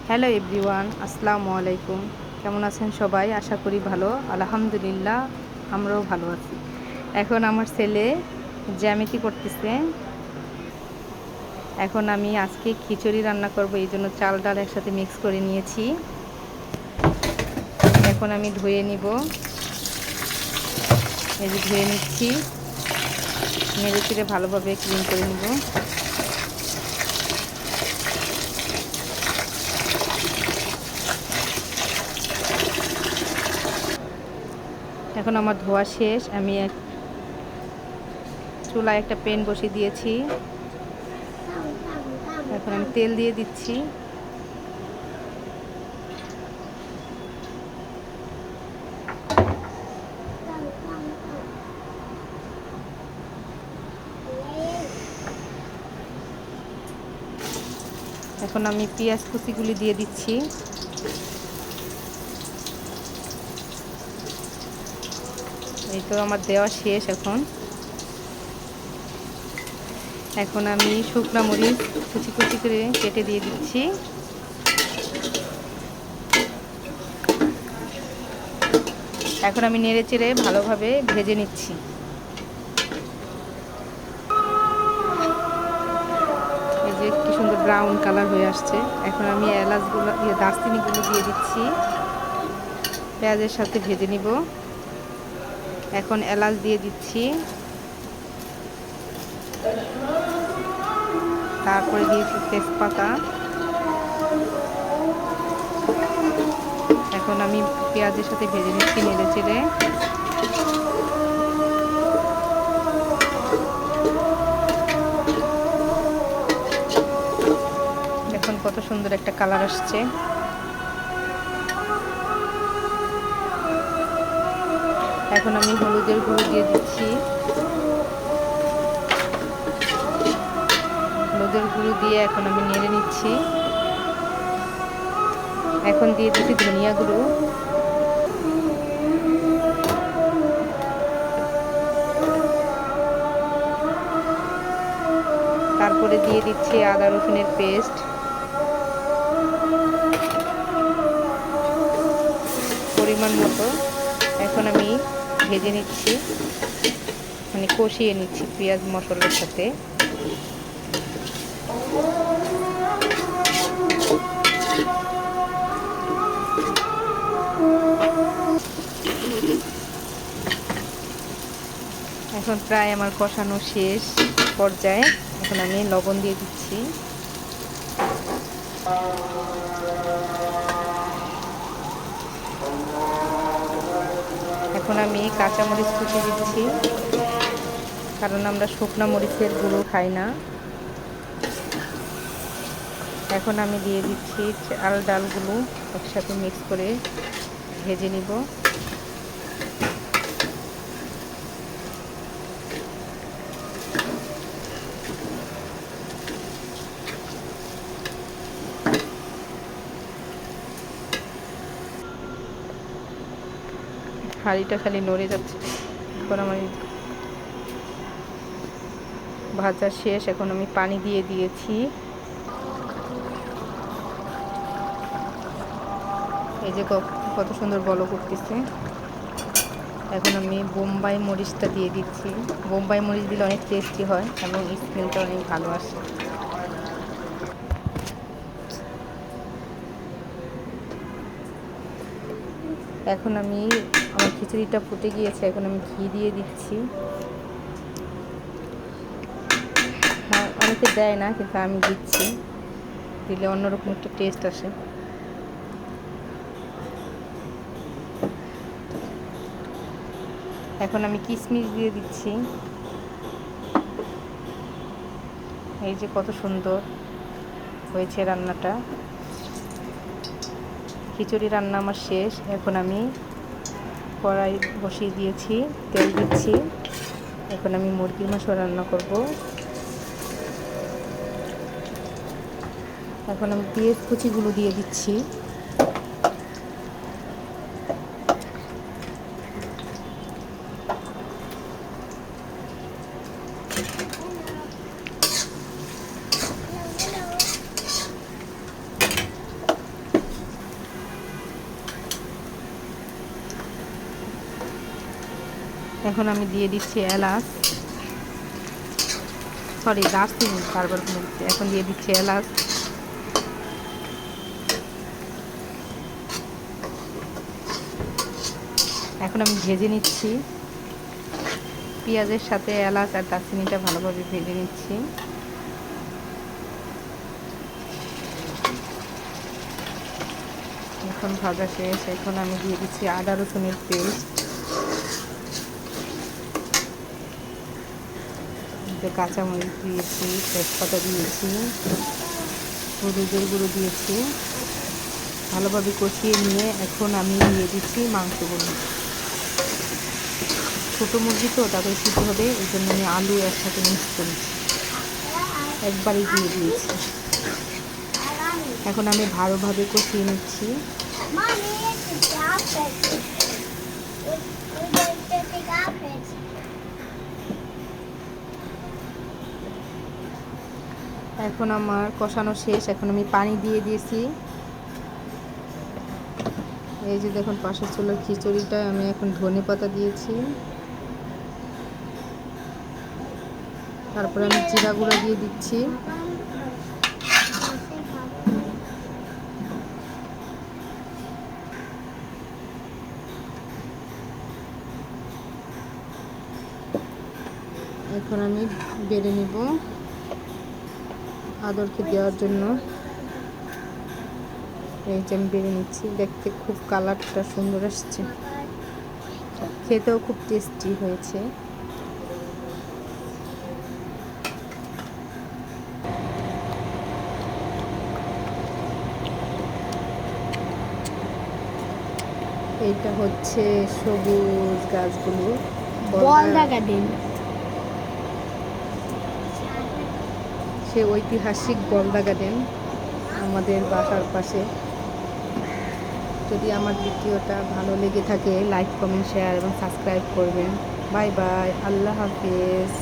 Hello everyone, আসসালামু আলাইকুম। কেমন আছেন সবাই? আশা করি ভালো। আলহামদুলিল্লাহ, আমরাও ভালো আছি। এখন আমার ছেলে জ্যামিতি করতেছে। এখন আমি আজকে খিচুড়ি রান্না করব, এই জন্য চাল ডাল একসাথে মিক্স করে নিয়েছি। এখন আমি ধুয়ে নিব। এই যে ধুয়ে নিচ্ছি, নেড়ে চেড়ে ভালোভাবে ক্লিন করে নিব। এখন আমার ধোয়া শেষ। আমি চুলায় একটা প্যান বসিয়ে দিয়েছি। এখন আমি তেল দিয়ে দিচ্ছি। এখন আমি পেঁয়াজ কুচিগুলি দিয়ে দিচ্ছি। এই তো আমার দেওয়া শেষ। এখন আমি শুকনো মরিচ কুচি কুচি করে কেটে দিয়ে দিচ্ছি। এখন আমি নেড়ে চেড়ে ভালোভাবে ভেজে নিচ্ছি। এই যে কি সুন্দর ব্রাউন কালার হয়ে আসছে। এখন আমি এলাচগুলো দারচিনিগুলো দিয়ে দিচ্ছি, পেঁয়াজের সাথে ভেজে নিব। এখন এলাচ দিয়ে দিচ্ছি, তারপরে দিয়েছি তেজপাতা। এখন আমি পেঁয়াজের সাথে ভেজে নিচ্ছি নেড়ে চেড়ে। এখন কত সুন্দর একটা কালার আসছে। এখন আমি হলুদের গুঁড়ো দিয়ে দিচ্ছি। হলুদের গুঁড়ো দিয়ে এখন আমি নেড়ে নিচ্ছি। এখন দিয়ে দিচ্ছি ধনিয়া গুঁড়ো। তারপরে দিয়ে দিচ্ছি আদা রসুনের পেস্ট। পরিমাণ মতো এখন আমি ভেজে নিচ্ছি, মানে কষিয়ে নিচ্ছি পেঁয়াজ মশলার সাথে। এখন প্রায় আমার কষানো শেষ পর্যায়ে। এখন আমি লবণ দিয়ে দিচ্ছি। এখন আমি কাঁচামরিচ কুচি দিচ্ছি, কারণ আমরা শুকনো মরিচের গুঁড়ো খাই না। এখন আমি দিয়ে দিচ্ছি চাল ডালগুলো একসাথে মিক্স করে ভেজে নিব। হাঁড়িটা খালি নড়ে যাচ্ছে। এখন আমার ভাজা শেষ। এখন আমি পানি দিয়ে দিয়েছি। এই যে কত সুন্দর বলক উঠতেছে। এখন আমি বোম্বাই মরিচটা দিয়ে দিচ্ছি। বোম্বাই মরিচ দিলে অনেক টেস্টি হয় এবং স্মেলটা অনেক ভালো আসে। এখন আমার খিচুড়িটা ফুটে গিয়েছে। এখন আমি ঘি দিয়ে দিচ্ছি। অনেকে দেয় না, কিন্তু আমি দিচ্ছি, দিলে অন্যরকম একটা টেস্ট আসে। এখন আমি কিশমিশ দিয়ে দিচ্ছি। এই যে কত সুন্দর হয়েছে রান্নাটা। খিচুড়ি রান্না আমার শেষ। এখন আমি কড়াই বসিয়ে দিয়েছি, তেল দিচ্ছি। এখন আমি মুরগির মাংস রান্না করব। এখন আমি পেঁয়াজ কুচিগুলো দিয়ে দিচ্ছি। এখন আমি দিয়ে দিচ্ছি এলাচ, সরি দারচিনি, বারবার বলে দিচ্ছি। এখন দিয়ে দিচ্ছি এলাচ। এখন আমি ভেজে নিচ্ছি, পেঁয়াজের সাথে এলাচ আর দারচিনিটা ভালোভাবে ভেজে নিচ্ছি। এখন ভাজা শেষ। এখন আমি দিয়ে দিচ্ছি আদা রসুনের পেস্ট, কাঁচামরিচ দিয়েছি, তেজপাতা দিয়েছি, হলুদের গুঁড়ো দিয়েছি। ভালোভাবে কষিয়ে নিয়ে এখন আমি দিয়ে দিচ্ছি মাংসগুলো। ছোটো মুরগি তো তাদের সিদ্ধ হবে, এই জন্য আমি আলু একসাথে মিক্স করেছি, একবারই দিয়ে দিয়েছি। এখন আমি ভালোভাবে কষিয়ে নিচ্ছি। এখন আমার কষানো শেষ। এখন আমি পানি দিয়ে দিয়েছি। এই যে দেখুন পাশের চুলার খিচুড়িটা আমি এখন ধনেপাতা দিয়েছি। তারপরে আমি জিরা গুঁড়া দিয়ে দিচ্ছি। এখন আমি বেড়ে নিব আদরকে দেওয়ার জন্য। এই যে আমি বেড়ে নিচ্ছি, দেখতে খুব কালারটা সুন্দর আসছে, খেতেও খুব টেস্টি হয়েছে। এইটা হচ্ছে সবুজ গাছগুলো, বলদা গার্ডেন, সে ঐতিহাসিক বলদা গার্ডেন আমাদের বাসার পাশে। যদি আমার ভিডিওটা ভালো লেগে থাকে লাইক, কমেন্ট, শেয়ার এবং সাবস্ক্রাইব করবেন। বাই বাই, আল্লাহ হাফেজ।